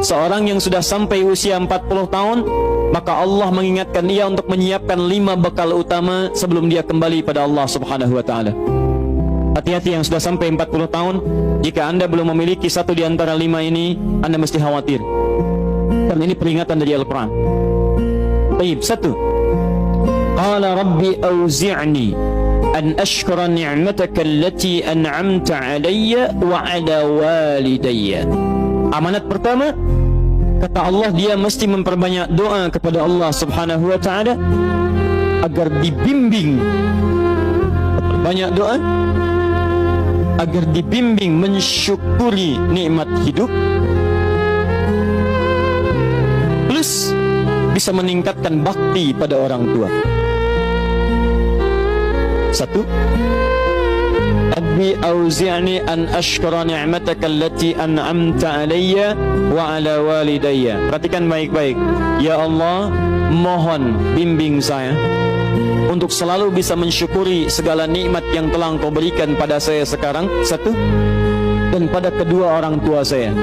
seorang yang sudah sampai usia 40 tahun, maka Allah mengingatkan dia untuk menyiapkan 5 bekal utama sebelum dia kembali pada Allah Subhanahu wa taala. Hati-hati yang sudah sampai 40 tahun, jika Anda belum memiliki satu di antara 5 ini, Anda mesti khawatir. Karena ini peringatan dari Al-Quran. Baik, 1. Qala rabbi auzi'ni an ashkura ni'mataka allati an'amta 'alayya wa 'ala walidayya. Amanat pertama, kata Allah, dia mesti memperbanyak doa kepada Allah Subhanahu wa taala agar dibimbing. Banyak doa agar dibimbing mensyukuri nikmat hidup, plus bisa meningkatkan bakti pada orang tua. 1. Rabbi auzi'ni an ashkura ni'mataka allati an'amta 'alayya wa 'ala walidayya. Perhatikan baik-baik. Ya Allah, mohon bimbing saya untuk selalu bisa mensyukuri segala nikmat yang telah Engkau berikan pada saya sekarang, 1, dan pada kedua orang tua saya.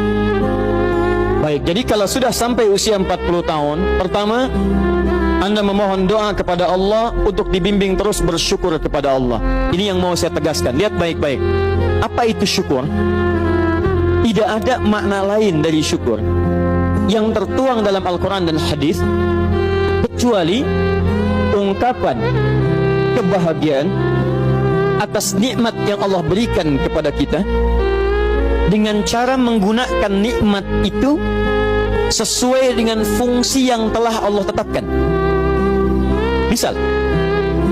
Baik, jadi kalau sudah sampai usia 40 tahun, pertama, Anda memohon doa kepada Allah untuk dibimbing terus bersyukur kepada Allah. Ini yang mau saya tegaskan. Lihat baik-baik. Apa itu syukur? Tidak ada makna lain dari syukur yang tertuang dalam Al-Quran dan hadis kecuali ungkapan kebahagiaan atas nikmat yang Allah berikan kepada kita dengan cara menggunakan nikmat itu sesuai dengan fungsi yang telah Allah tetapkan. Misal,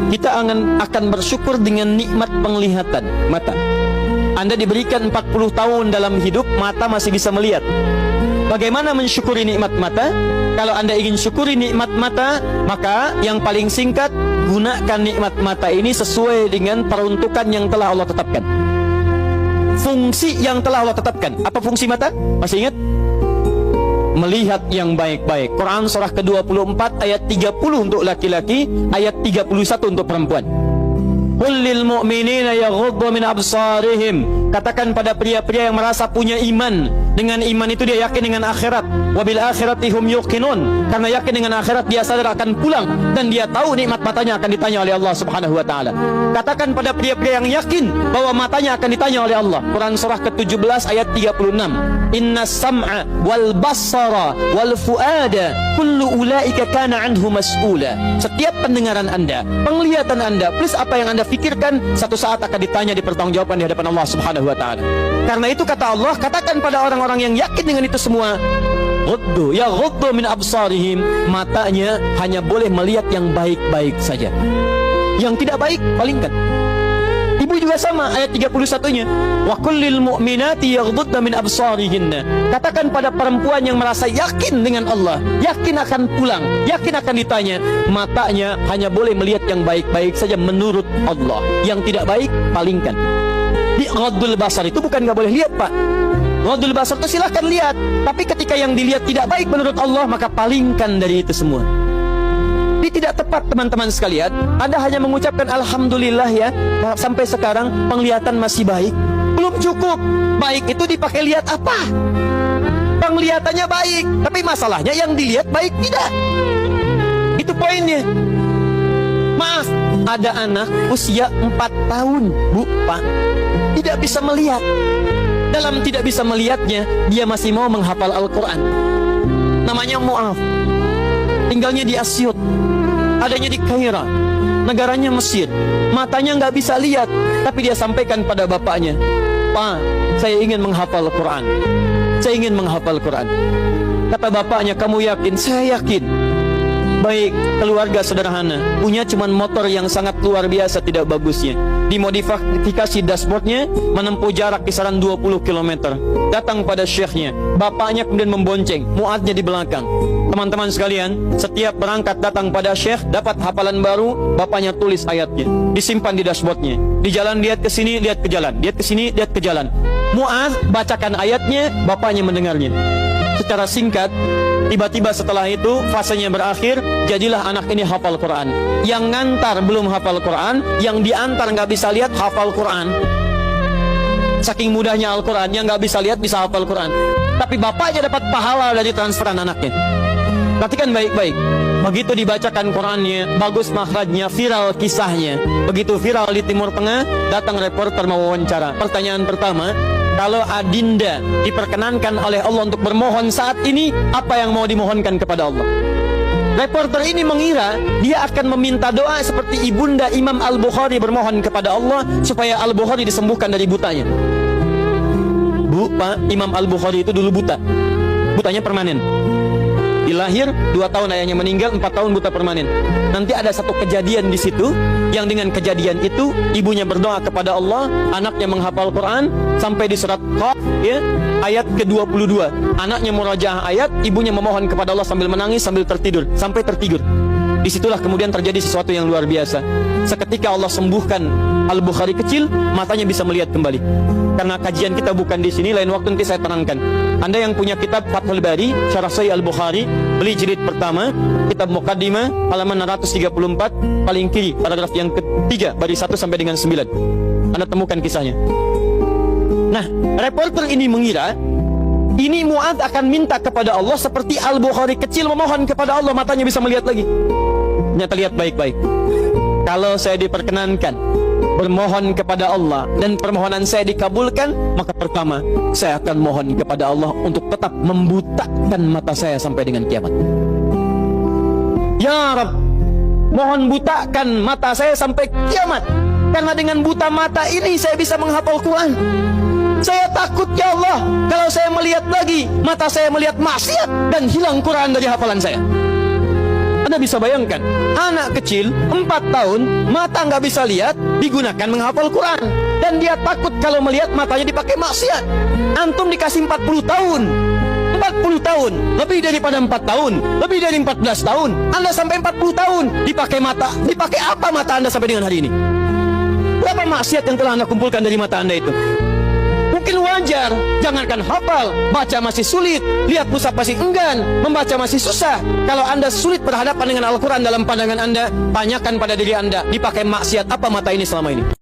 kita akan bersyukur dengan nikmat penglihatan mata. Anda diberikan 40 tahun dalam hidup, mata masih bisa melihat. Bagaimana mensyukuri nikmat mata? Kalau Anda ingin syukuri nikmat mata, maka yang paling singkat, gunakan nikmat mata ini sesuai dengan peruntukan yang telah Allah tetapkan. Fungsi yang telah Allah tetapkan. Apa fungsi mata? Masih ingat? Melihat yang baik-baik. Quran surah ke-24 ayat 30 untuk laki-laki, ayat 31 untuk perempuan. Qul lil mu'minina yaghuddu min absarihim. Katakan pada pria-pria yang merasa punya iman. Dengan iman itu dia yakin dengan akhirat. Wabil akhirati hum yuqinun. Karena yakin dengan akhirat dia sadar akan pulang dan dia tahu nikmat matanya akan ditanya oleh Allah Subhanahu wa taala. Katakan pada pria-pria yang yakin bahwa matanya akan ditanya oleh Allah. Quran surah ke-17 ayat 36. Innas sam'a wal basara wal fuada kullu ulaika kana anhu mas'ula. Setiap pendengaran Anda, penglihatan Anda, plus apa yang Anda fikirkan, satu saat akan ditanya, dipertanggungjawabkan di hadapan Allah Subhanahu wa taala. Karena itu kata Allah, katakan pada orang-orang yang yakin dengan itu semua, ghuddu min absarihim, matanya hanya boleh melihat yang baik-baik saja. Yang tidak baik, palingkan. Ibu juga sama, ayat 31-nya. Wa kullil mu'minati yaghdudna min absarihinna. Katakan pada perempuan yang merasa yakin dengan Allah, yakin akan pulang, yakin akan ditanya, matanya hanya boleh melihat yang baik-baik saja menurut Allah. Yang tidak baik, palingkan. Di ghaddul basar itu bukan nggak boleh lihat, Pak. Ghaddul basar itu silahkan lihat, tapi ketika yang dilihat tidak baik menurut Allah, maka palingkan dari itu semua. Ini tidak tepat, teman-teman sekalian. Anda hanya mengucapkan alhamdulillah ya, sampai sekarang penglihatan masih baik. Belum cukup. Baik itu dipakai lihat apa? Penglihatannya baik, tapi masalahnya yang dilihat baik tidak. Itu poinnya. Maaf, ada anak usia 4 tahun, Bu, Pak, tidak bisa melihat. Dalam tidak bisa melihatnya, dia masih mau menghafal Al-Quran. Namanya Mu'af. Tinggalnya di Asyut, adanya di Kaira, negaranya Mesir. Matanya nggak bisa lihat, tapi dia sampaikan pada bapaknya, Pak, saya ingin menghafal Quran. Saya ingin menghafal Quran. Kata bapaknya, kamu yakin? Saya yakin. Baik, keluarga sederhana, punya cuman motor yang sangat luar biasa tidak bagusnya. Dimodifikasi dashboardnya, menempuh jarak kisaran 20 km. Datang pada syekhnya, bapaknya kemudian membonceng, muadnya di belakang. Teman-teman sekalian, setiap berangkat datang pada syekh, dapat hafalan baru, bapaknya tulis ayatnya, disimpan di dashboardnya. Di jalan lihat ke sini, lihat ke jalan, lihat ke sini, lihat ke jalan. Mu'adz bacakan ayatnya, bapaknya mendengarnya. Secara singkat, tiba-tiba setelah itu fasenya berakhir, jadilah anak ini hafal Quran. Yang ngantar belum hafal Quran, yang diantar nggak bisa lihat hafal Quran. Saking mudahnya Al-Quran, yang nggak bisa lihat bisa hafal Quran. tapi bapaknya dapat pahala dari transferan anaknya. Perhatikan baik-baik. Begitu dibacakan Qurannya, bagus makhrajnya, viral kisahnya. Begitu viral di Timur Tengah, datang reporter mau wawancara. Pertanyaan pertama, kalau Adinda diperkenankan oleh Allah untuk bermohon saat ini, apa yang mau dimohonkan kepada Allah? Reporter ini mengira dia akan meminta doa seperti ibunda Imam Al-Bukhari bermohon kepada Allah supaya Al-Bukhari disembuhkan dari butanya. Bu, Pak, Imam Al-Bukhari itu dulu buta. Butanya permanen. Dilahir 2 tahun ayahnya meninggal, 4 tahun buta permanen. Nanti ada satu kejadian di situ yang dengan kejadian itu ibunya berdoa kepada Allah, anaknya menghafal Quran sampai di surat Qaf ya, ayat ke-22. Anaknya murajaah ayat, ibunya memohon kepada Allah sambil menangis sambil tertidur sampai tertidur. Disitulah kemudian terjadi sesuatu yang luar biasa. Seketika Allah sembuhkan Al-Bukhari kecil, matanya bisa melihat kembali. Karena kajian kita bukan di sini, lain waktu nanti saya terangkan. Anda yang punya kitab Fathul Bari, Syarah Sahih Al-Bukhari, beli jilid pertama, kitab Muqaddimah, halaman 634, paling kiri, paragraf yang ketiga, baris 1 sampai dengan 9. Anda temukan kisahnya. Nah, reporter ini mengira ini Mu'adz akan minta kepada Allah seperti Al-Bukhari kecil memohon kepada Allah, matanya bisa melihat lagi. Ternyata lihat baik-baik. Kalau saya diperkenankan bermohon kepada Allah dan permohonan saya dikabulkan, maka pertama saya akan mohon kepada Allah untuk tetap membutakan mata saya sampai dengan kiamat. Ya Rabb, mohon butakan mata saya sampai kiamat, karena dengan buta mata ini saya bisa menghafal Quran. Saya takut ya Allah, kalau saya melihat lagi, mata saya melihat maksiat dan hilang Quran dari hafalan saya. Anda bisa bayangkan, anak kecil 4 tahun, mata nggak bisa lihat, digunakan menghafal Quran. Dan dia takut kalau melihat matanya dipakai maksiat. Antum dikasih 40 tahun, 40 tahun, lebih daripada 4 tahun, lebih dari 14 tahun, Anda sampai 40 tahun, dipakai mata, dipakai apa mata Anda sampai dengan hari ini? Berapa maksiat yang telah Anda kumpulkan dari mata Anda itu? Mungkin wajar, jangankan hafal, baca masih sulit, lihat mushaf masih enggan, membaca masih susah. Kalau Anda sulit berhadapan dengan Al-Quran dalam pandangan Anda, tanyakan pada diri Anda, dipakai maksiat apa mata ini selama ini?